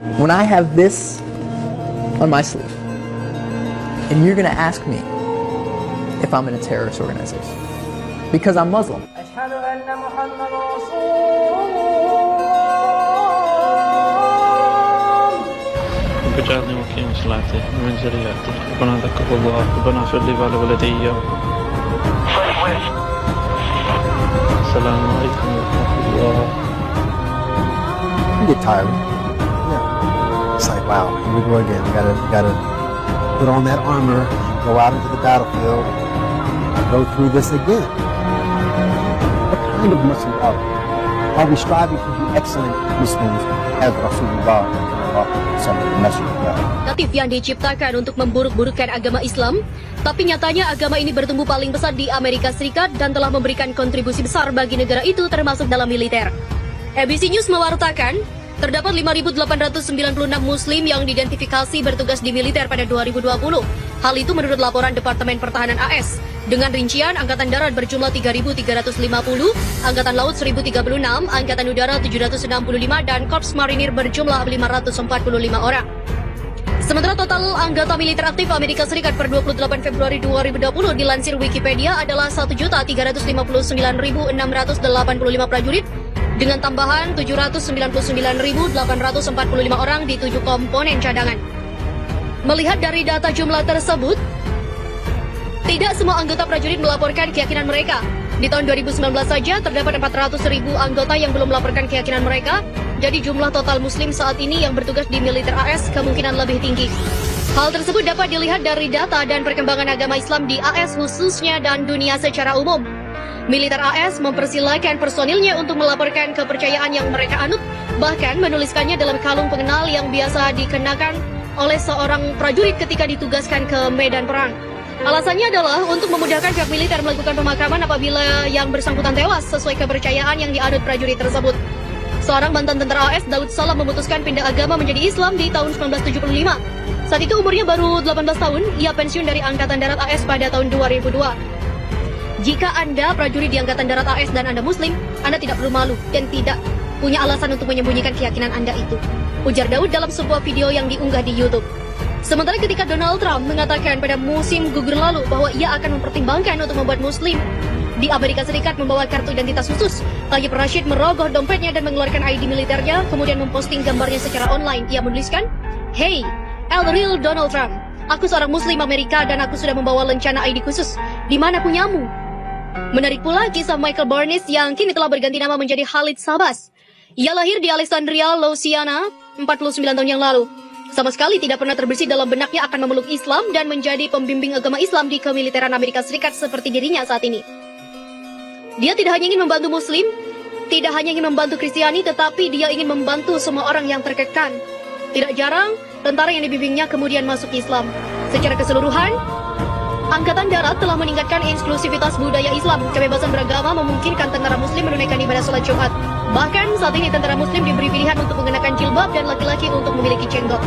When I have this on my sleeve, and you're gonna ask me if I'm in a terrorist organization because I'm Muslim. أشهد أن محمد رسول واجعلني مقيم صلاتي ومن ذريتي ربنا تقبل الله ربنا اغفر لي ولوالدي السلام عليكم ورحمة الله. You get tired. Yeah. It's like, wow, here we go again. Gotta put on that armor, go out into the battlefield, go through this again. What kind of Muslim are we? Are we striving to be excellent Muslims as Rasulullah the message of God? Natif yang diciptakan untuk memburuk-burukkan agama Islam, tapi nyatanya agama ini bertumbuh paling besar di Amerika Serikat dan telah memberikan kontribusi besar bagi negara itu termasuk dalam militer. ABC News mewartakan, terdapat 5.896 Muslim yang diidentifikasi bertugas di militer pada 2020. Hal itu menurut laporan Departemen Pertahanan AS. Dengan rincian, Angkatan Darat berjumlah 3.350, Angkatan Laut 1.036, Angkatan Udara 765, dan Korps Marinir berjumlah 545 orang. Sementara total anggota militer aktif Amerika Serikat per 28 Februari 2020 dilansir Wikipedia adalah 1.359.685 prajurit dengan tambahan 799.845 orang di 7 komponen cadangan. Melihat dari data jumlah tersebut, tidak semua anggota prajurit melaporkan keyakinan mereka. Di tahun 2019 saja terdapat 400.000 anggota yang belum melaporkan keyakinan mereka. Jadi jumlah total Muslim saat ini yang bertugas di militer AS kemungkinan lebih tinggi. Hal tersebut dapat dilihat dari data dan perkembangan agama Islam di AS khususnya dan dunia secara umum. Militer AS mempersilahkan personilnya untuk melaporkan kepercayaan yang mereka anut, bahkan menuliskannya dalam kalung pengenal yang biasa dikenakan oleh seorang prajurit ketika ditugaskan ke medan perang. Alasannya adalah untuk memudahkan pihak militer melakukan pemakaman apabila yang bersangkutan tewas sesuai kepercayaan yang dianut prajurit tersebut. Seorang mantan tentara AS, Daud Salam, memutuskan pindah agama menjadi Islam di tahun 1975. Saat itu umurnya baru 18 tahun, ia pensiun dari Angkatan Darat AS pada tahun 2002. Jika Anda prajurit di Angkatan Darat AS dan Anda Muslim, Anda tidak perlu malu dan tidak punya alasan untuk menyembunyikan keyakinan Anda itu, ujar Daud dalam sebuah video yang diunggah di YouTube. Sementara ketika Donald Trump mengatakan pada musim gugur lalu bahwa ia akan mempertimbangkan untuk membuat Muslim di Amerika Serikat membawa kartu identitas khusus, Tayyip Rashid merogoh dompetnya dan mengeluarkan ID militernya, kemudian memposting gambarnya secara online. Ia menuliskan, "Hey, El Real Donald Trump, aku seorang Muslim Amerika dan aku sudah membawa lencana ID khusus. Di mana punyamu?" Menarik pula kisah Michael Barnes yang kini telah berganti nama menjadi Khalid Sabas. Ia lahir di Alexandria, Louisiana, 49 tahun yang lalu. Sama sekali tidak pernah terbersih dalam benaknya akan memeluk Islam dan menjadi pembimbing agama Islam di kemiliteran Amerika Serikat seperti dirinya saat ini. Dia tidak hanya ingin membantu Muslim, tidak hanya ingin membantu Kristiani, tetapi dia ingin membantu semua orang yang terkekang. Tidak jarang, tentara yang dibimbingnya kemudian masuk Islam. Secara keseluruhan, Angkatan Darat telah meningkatkan inklusivitas budaya Islam. Kebebasan beragama memungkinkan tentara Muslim menunaikan ibadah sholat Jumat. Bahkan saat ini tentara Muslim diberi pilihan untuk mengenakan jilbab dan laki-laki untuk memiliki jenggot.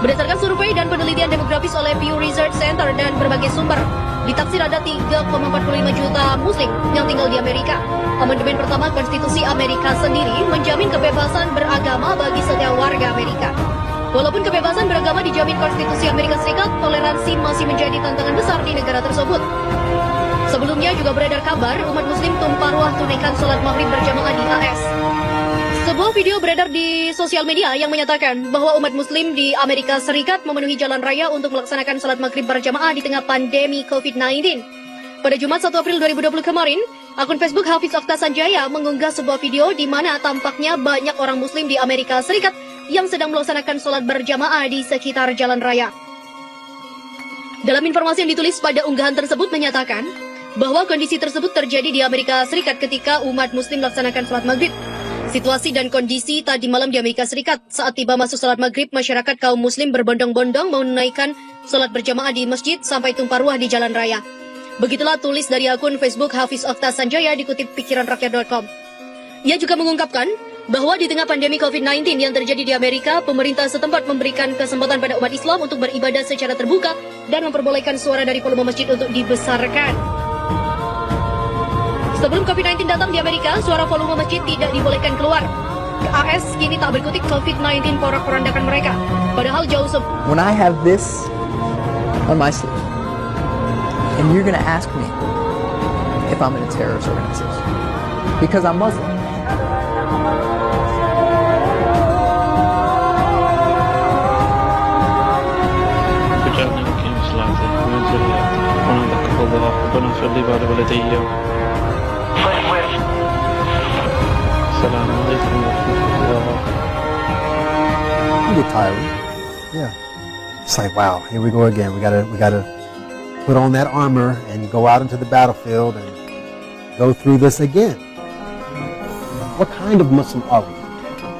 Berdasarkan survei dan penelitian demografis oleh Pew Research Center dan berbagai sumber, ditaksir ada 3,45 juta Muslim yang tinggal di Amerika. Amandemen pertama Konstitusi Amerika sendiri menjamin kebebasan beragama bagi setiap warga Amerika. Walaupun kebebasan beragama dijamin Konstitusi Amerika Serikat, toleransi masih menjadi tantangan besar di negara tersebut. Sebelumnya juga beredar kabar umat Muslim tumpah ruah tunaikan sholat maghrib berjamaah di AS. Sebuah video beredar di sosial media yang menyatakan bahwa umat Muslim di Amerika Serikat memenuhi jalan raya untuk melaksanakan sholat maghrib berjamaah di tengah pandemi COVID-19. Pada Jumat 1 April 2020 kemarin, akun Facebook Hafiz Okta Sanjaya mengunggah sebuah video di mana tampaknya banyak orang Muslim di Amerika Serikat yang sedang melaksanakan sholat berjamaah di sekitar jalan raya. Dalam informasi yang ditulis pada unggahan tersebut menyatakan bahwa kondisi tersebut terjadi di Amerika Serikat ketika umat Muslim melaksanakan sholat maghrib. Situasi dan kondisi tadi malam di Amerika Serikat saat tiba masuk sholat maghrib, masyarakat kaum Muslim berbondong-bondong menunaikan sholat berjamaah di masjid sampai tumpah ruah di jalan raya. Begitulah tulis dari akun Facebook Hafiz Okta Sanjaya dikutip pikiranrakyat.com. Ia juga mengungkapkan bahwa di tengah pandemi COVID-19 yang terjadi di Amerika, pemerintah setempat memberikan kesempatan pada umat Islam untuk beribadah secara terbuka dan memperbolehkan suara dari volume masjid untuk dibesarkan. Sebelum COVID-19 datang di Amerika, suara volume masjid tidak dibolehkan keluar. AS kini tak berkutik COVID-19 porak-porandakan mereka. Padahal jauh sebelum When I have this on my sleeve, and you're going to ask me if I'm in a terrorist organization because I'm Muslim. واجعلنا مقيم صلاته ومن ذريته ربنا لك الله ربنا صل على ولدي السلام عليكم ورحمة الله. You get tired. Yeah. It's like, wow, here we go again. We gotta put on that armor and go out into the battlefield and go through this again. What kind of Muslim are we?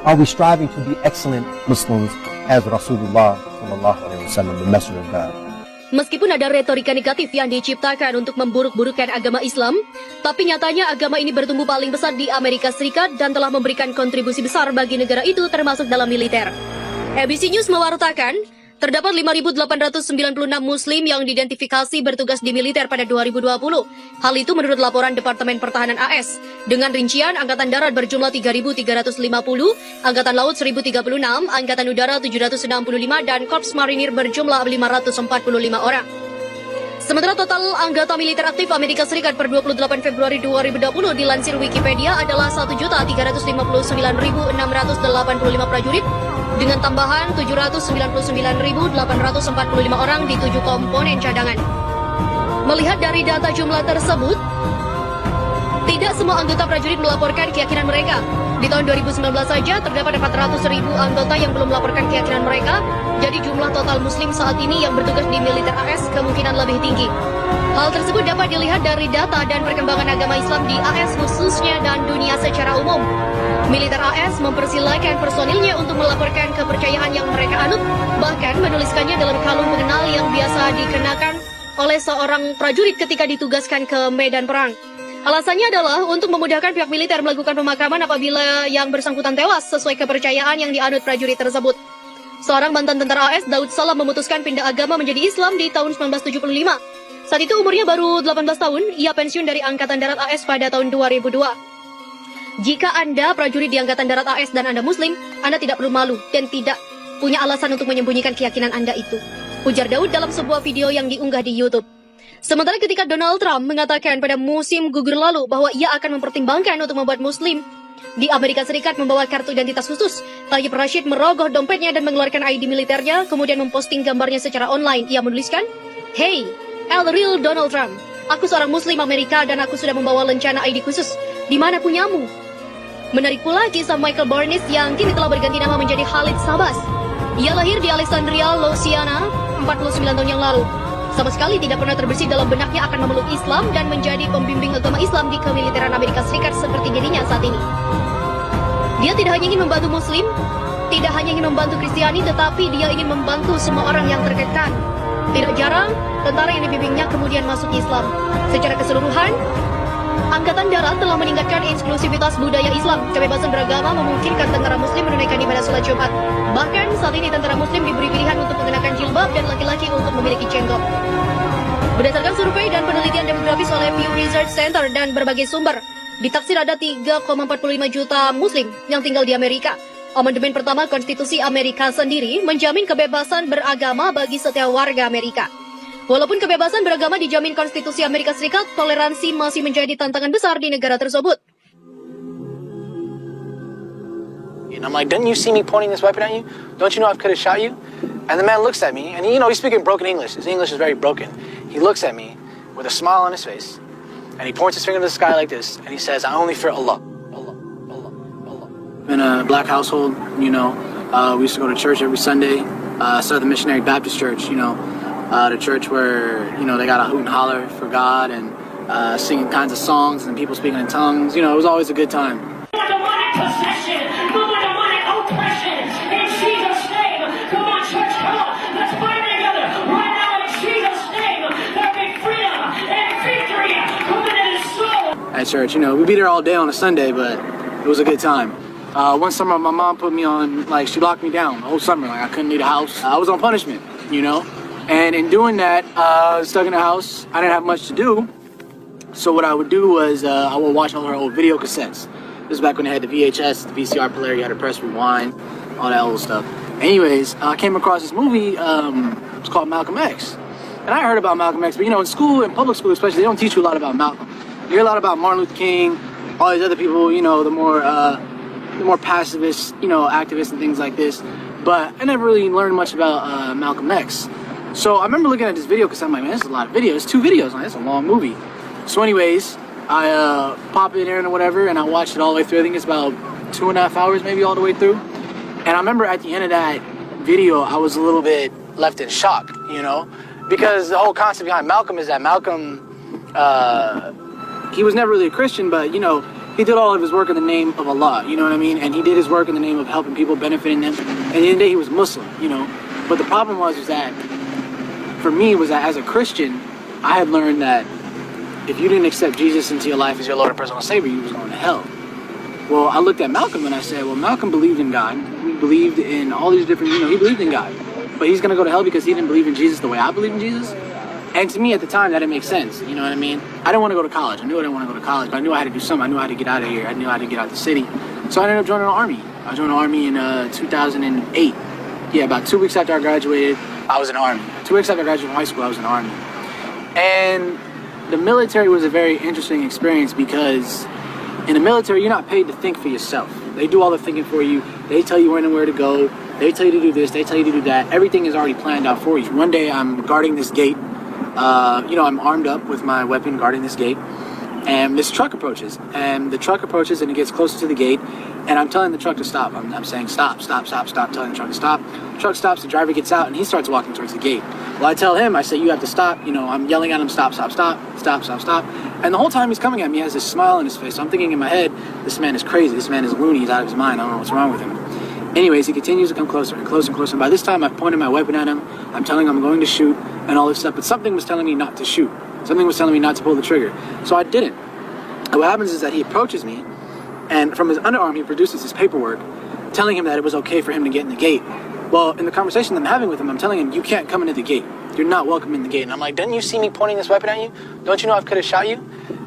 Are we striving to be excellent Muslims as Rasulullah sallallahu alaihi wasallam, the messenger of God? Meskipun ada retorika negatif yang diciptakan untuk memburuk-burukkan agama Islam, tapi nyatanya agama ini bertumbuh paling besar di Amerika Serikat dan telah memberikan kontribusi besar bagi negara itu termasuk dalam militer. ABC News mewartakan, terdapat 5.896 Muslim yang diidentifikasi bertugas di militer pada 2020. Hal itu menurut laporan Departemen Pertahanan AS. Dengan rincian, Angkatan Darat berjumlah 3.350, Angkatan Laut 1.036, Angkatan Udara 765, dan Korps Marinir berjumlah 545 orang. Sementara total anggota militer aktif Amerika Serikat per 28 Februari 2020 dilansir Wikipedia adalah 1.359.685 prajurit, dengan tambahan 799.845 orang di 7 komponen cadangan. Melihat dari data jumlah tersebut, tidak semua anggota prajurit melaporkan keyakinan mereka. Di tahun 2019 saja terdapat 400.000 anggota yang belum melaporkan keyakinan mereka, jadi jumlah total muslim saat ini yang bertugas di militer AS kemungkinan lebih tinggi. Hal tersebut dapat dilihat dari data dan perkembangan agama Islam di AS khususnya dan dunia secara umum. Militer AS mempersilahkan personilnya untuk melaporkan kepercayaan yang mereka anut, bahkan menuliskannya dalam kalung pengenal yang biasa dikenakan oleh seorang prajurit ketika ditugaskan ke medan perang. Alasannya adalah untuk memudahkan pihak militer melakukan pemakaman apabila yang bersangkutan tewas sesuai kepercayaan yang dianut prajurit tersebut. Seorang mantan tentara AS, Daud Salam, memutuskan pindah agama menjadi Islam di tahun 1975. Saat itu umurnya baru 18 tahun, ia pensiun dari Angkatan Darat AS pada tahun 2002. Jika Anda prajurit di Angkatan Darat AS dan Anda Muslim, Anda tidak perlu malu dan tidak punya alasan untuk menyembunyikan keyakinan Anda itu, ujar Daud dalam sebuah video yang diunggah di YouTube. Sementara ketika Donald Trump mengatakan pada musim gugur lalu bahwa ia akan mempertimbangkan untuk membuat Muslim di Amerika Serikat membawa kartu identitas khusus, Tayyip Rashid merogoh dompetnya dan mengeluarkan ID militernya, kemudian memposting gambarnya secara online. Ia menuliskan, "Hey, El Real Donald Trump, aku seorang Muslim Amerika dan aku sudah membawa lencana ID khusus. Di mana punyamu?" Menarik pula kisah Michael Barnes yang kini telah berganti nama menjadi Khalid Sabas. Ia lahir di Alexandria, Louisiana, 49 tahun yang lalu. Sama sekali tidak pernah terbersih dalam benaknya akan memeluk Islam dan menjadi pembimbing agama Islam di kemiliteran Amerika Serikat seperti dirinya saat ini. Dia tidak hanya ingin membantu Muslim, tidak hanya ingin membantu Kristiani, tetapi dia ingin membantu semua orang yang terkekang. Tidak jarang, tentara yang dibimbingnya kemudian masuk Islam. Secara keseluruhan, Angkatan Darat telah meningkatkan eksklusivitas budaya Islam. Kebebasan beragama memungkinkan tentara Muslim menunaikan ibadah salat Jumat. Bahkan saat ini tentara Muslim diberi pilihan untuk mengenakan jilbab dan laki-laki untuk memiliki jenggot. Berdasarkan survei dan penelitian demografis oleh Pew Research Center dan berbagai sumber, ditaksir ada 3,45 juta Muslim yang tinggal di Amerika. Amandemen pertama Konstitusi Amerika sendiri menjamin kebebasan beragama bagi setiap warga Amerika. Walaupun kebebasan beragama dijamin Konstitusi Amerika Serikat, toleransi masih menjadi tantangan besar di negara tersebut. And I'm like, didn't you see me pointing this weapon at you? Don't you know I could have shot you? And the man looks at me, and he's speaking broken English. His English is very broken. He looks at me with a smile on his face, and he points his finger to the sky like this, and he says, I only fear Allah. Allah, Allah, Allah. In a black household, we used to go to church every Sunday. Started the Missionary Baptist Church, the church where, they got a hoot and holler for God and singing kinds of songs and people speaking in tongues. It was always a good time. Demonic possession, demonic oppression, in Jesus' name. Come on, church, come on. Let's fight together right now in Jesus' name. There'll be freedom and victory coming in his soul. At church, we'd be there all day on a Sunday, but it was a good time. One summer, my mom put me on, she locked me down the whole summer. I couldn't leave the house. I was on punishment, And in doing that, stuck in the house, I didn't have much to do. So what I would do was I would watch all her old video cassettes. This is back when they had the VHS, the VCR player. You had to press rewind, all that old stuff. Anyways, I came across this movie. It's called Malcolm X. And I heard about Malcolm X, but in school, in public school especially, they don't teach you a lot about Malcolm. You hear a lot about Martin Luther King, all these other people, the more pacifist, activists and things like this. But I never really learned much about Malcolm X. So I remember looking at this video because I'm like, man, this is a lot of videos. 2 videos, man, it's a long movie. So anyways, I pop it in or whatever, and I watched it all the way through. I think it's about 2.5 hours maybe all the way through. And I remember at the end of that video, I was a little bit left in shock, because the whole concept behind Malcolm is that Malcolm, he was never really a Christian, but, he did all of his work in the name of Allah, you know what I mean? And he did his work in the name of helping people, benefiting them. And at the end of the day, he was Muslim, But the problem was that, for me, was that as a Christian, I had learned that if you didn't accept Jesus into your life as your Lord and personal Savior, you was going to hell. Well, I looked at Malcolm and I said, well, Malcolm believed in God. He believed in all these different, he believed in God. But he's going to go to hell because he didn't believe in Jesus the way I believe in Jesus? And to me at the time, that didn't make sense. You know what I mean? I didn't want to go to college. I knew I didn't want to go to college, but I knew I had to do something. I knew I had to get out of here. I knew I had to get out of the city. So I ended up joining the Army. I joined the Army in 2008. Yeah, about 2 weeks after I graduated, I was in the Army. 2 weeks after I graduated from high school, I was in the Army. And the military was a very interesting experience because in the military, you're not paid to think for yourself. They do all the thinking for you. They tell you when and where to go. They tell you to do this. They tell you to do that. Everything is already planned out for you. One day, I'm guarding this gate. I'm armed up with my weapon guarding this gate. And this truck approaches. And the truck approaches and it gets closer to the gate. And I'm telling the truck to stop. I'm saying stop, stop, stop, stop, telling the truck to stop. The truck stops, the driver gets out, and he starts walking towards the gate. Well, I tell him, I say, you have to stop. I'm yelling at him, stop, stop, stop, stop, stop, stop. And the whole time he's coming at me, he has this smile on his face. So I'm thinking in my head, this man is crazy. This man is loony. He's out of his mind. I don't know what's wrong with him. Anyways, he continues to come closer and closer and closer. And by this time, I've pointed my weapon at him. I'm telling him I'm going to shoot and all this stuff. But something was telling me not to shoot. Something was telling me not to pull the trigger. So I didn't. And what happens is that he approaches me, and from his underarm, he produces his paperwork telling him that it was okay for him to get in the gate. Well, in the conversation I'm having with him, I'm telling him, you can't come into the gate. You're not welcome in the gate. And I'm like, didn't you see me pointing this weapon at you? Don't you know I could have shot you?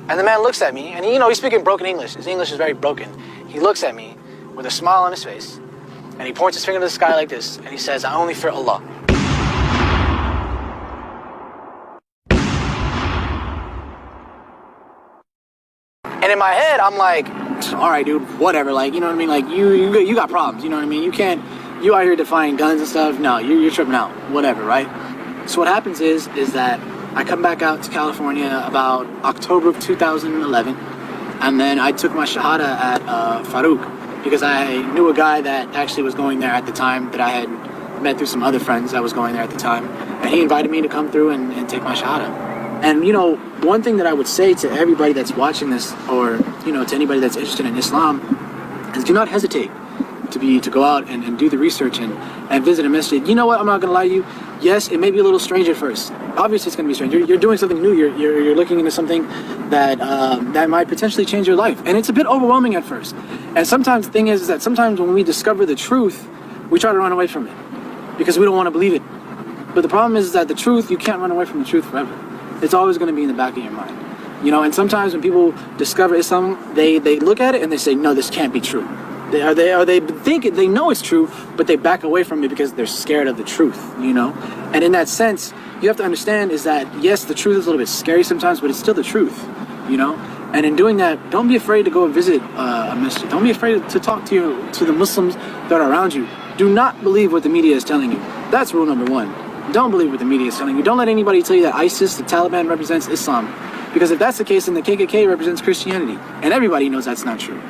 And the man looks at me, and he's speaking broken English. His English is very broken. He looks at me with a smile on his face, and he points his finger to the sky like this, and he says, I only fear Allah. And in my head, I'm like, all right, dude, whatever. Like, you know what I mean? Like, you got problems, you know what I mean? You out here defying guns and stuff. No, you're tripping out, whatever, right? So what happens is that I come back out to California about October of 2011, and then I took my Shahada at Farouk because I knew a guy that actually was going there at the time that I had met through some other friends that was going there at the time, and he invited me to come through and take my Shahada. And, one thing that I would say to everybody that's watching this, or, to anybody that's interested in Islam, is do not hesitate to go out and do the research and visit a masjid. You know what? I'm not going to lie to you. Yes, it may be a little strange at first. Obviously, it's going to be strange. You're doing something new. You're looking into something that might potentially change your life. And it's a bit overwhelming at first. And sometimes the thing is that sometimes when we discover the truth, we try to run away from it because we don't want to believe it. But the problem is that the truth, you can't run away from the truth forever. It's always going to be in the back of your mind. And sometimes when people discover Islam, they look at it and they say, no, this can't be true. They think they know it's true, but they back away from it because they're scared of the truth, And in that sense, you have to understand is that, yes, the truth is a little bit scary sometimes, but it's still the truth, And in doing that, don't be afraid to go and visit a masjid. Don't be afraid to talk to the Muslims that are around you. Do not believe what the media is telling you. That's rule number one. Don't believe what the media is telling you. Don't let anybody tell you that ISIS, the Taliban, represents Islam. Because if that's the case, then the KKK represents Christianity. And everybody knows that's not true.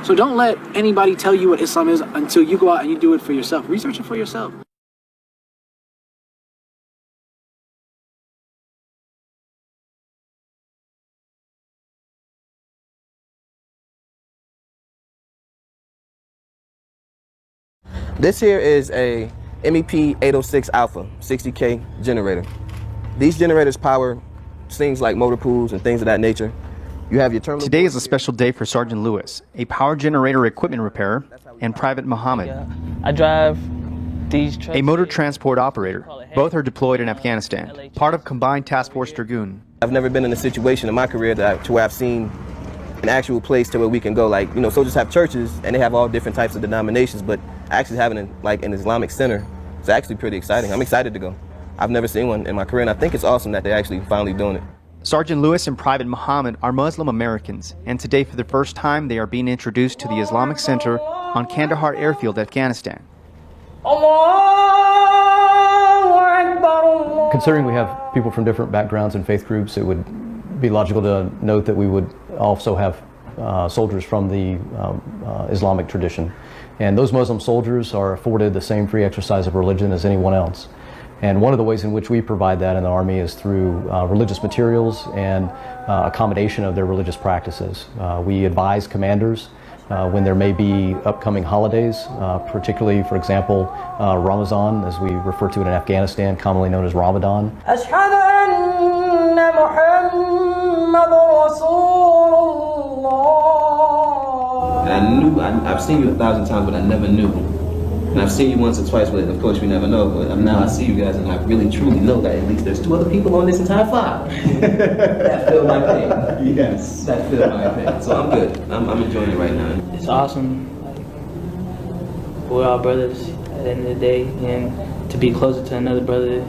So don't let anybody tell you what Islam is until you go out and you do it for yourself. Research it for yourself. This here is a MEP 806 Alpha 60K generator. These generators power things like motor pools and things of that nature. You have your terminal. Today is a special day for Sergeant Lewis, a power generator equipment repairer, and Private Muhammad, I drive these a motor transport operator. Both are deployed in Afghanistan, part of Combined Task Force Dragoon. I've never been in a situation in my career to where I've seen an actual place to where we can go. Like, you know, soldiers have churches and they have all different types of denominations, but actually having an Islamic center is actually pretty exciting. I'm excited to go. I've never seen one in my career, and I think it's awesome that they're actually finally doing it. Sergeant Lewis and Private Muhammad are Muslim Americans, and today for the first time they are being introduced to the Islamic Center on Kandahar Airfield, Afghanistan. Considering we have people from different backgrounds and faith groups, it would be logical to note that we would also have soldiers from the Islamic tradition. And those Muslim soldiers are afforded the same free exercise of religion as anyone else. And one of the ways in which we provide that in the Army is through religious materials and accommodation of their religious practices. We advise commanders when there may be upcoming holidays, particularly, for example, Ramadan, as we refer to it in Afghanistan, commonly known as Ramadan. And I've seen you 1,000 times, but I never knew. And I've seen you once or twice, but of course we never know. But now I see you guys, and I really truly know that at least there's 2 other people on this entire file. That feel my pain. Yes. That feel my pain. So I'm good. I'm enjoying it right now. It's awesome. Like, we're all brothers at the end of the day, and to be closer to another brother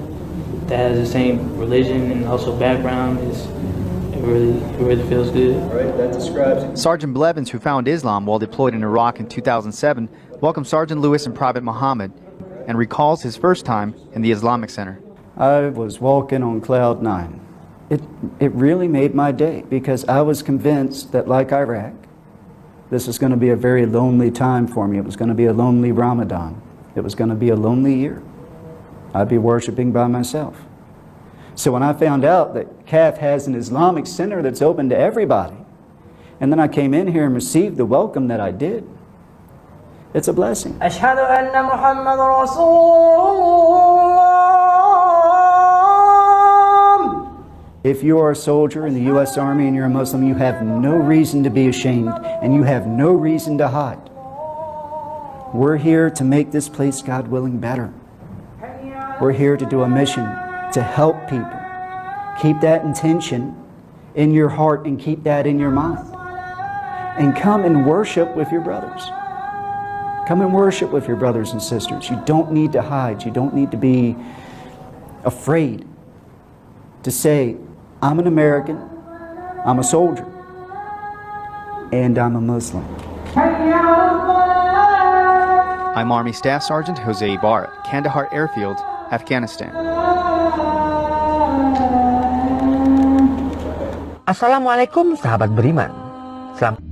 that has the same religion and also background it really feels good. Right, that describes it. Sergeant Blevins, who found Islam while deployed in Iraq in 2007, welcomes Sergeant Lewis and Private Muhammad and recalls his first time in the Islamic Center. I was walking on cloud 9. It really made my day because I was convinced that, like Iraq, this was going to be a very lonely time for me. It was going to be a lonely Ramadan. It was going to be a lonely year. I'd be worshiping by myself. So when I found out that CAF has an Islamic center that's open to everybody, and then I came in here and received the welcome that I did, it's a blessing. If you are a soldier in the U.S. Army and you're a Muslim, you have no reason to be ashamed, and you have no reason to hide. We're here to make this place, God willing, better. We're here to do a mission to help people. Keep that intention in your heart and keep that in your mind. And come and worship with your brothers. Come and worship with your brothers and sisters. You don't need to hide. You don't need to be afraid to say, I'm an American, I'm a soldier, and I'm a Muslim. I'm Army Staff Sergeant Jose Ibarra, Kandahar Airfield, Afghanistan. Assalamualaikum sahabat beriman. Selamat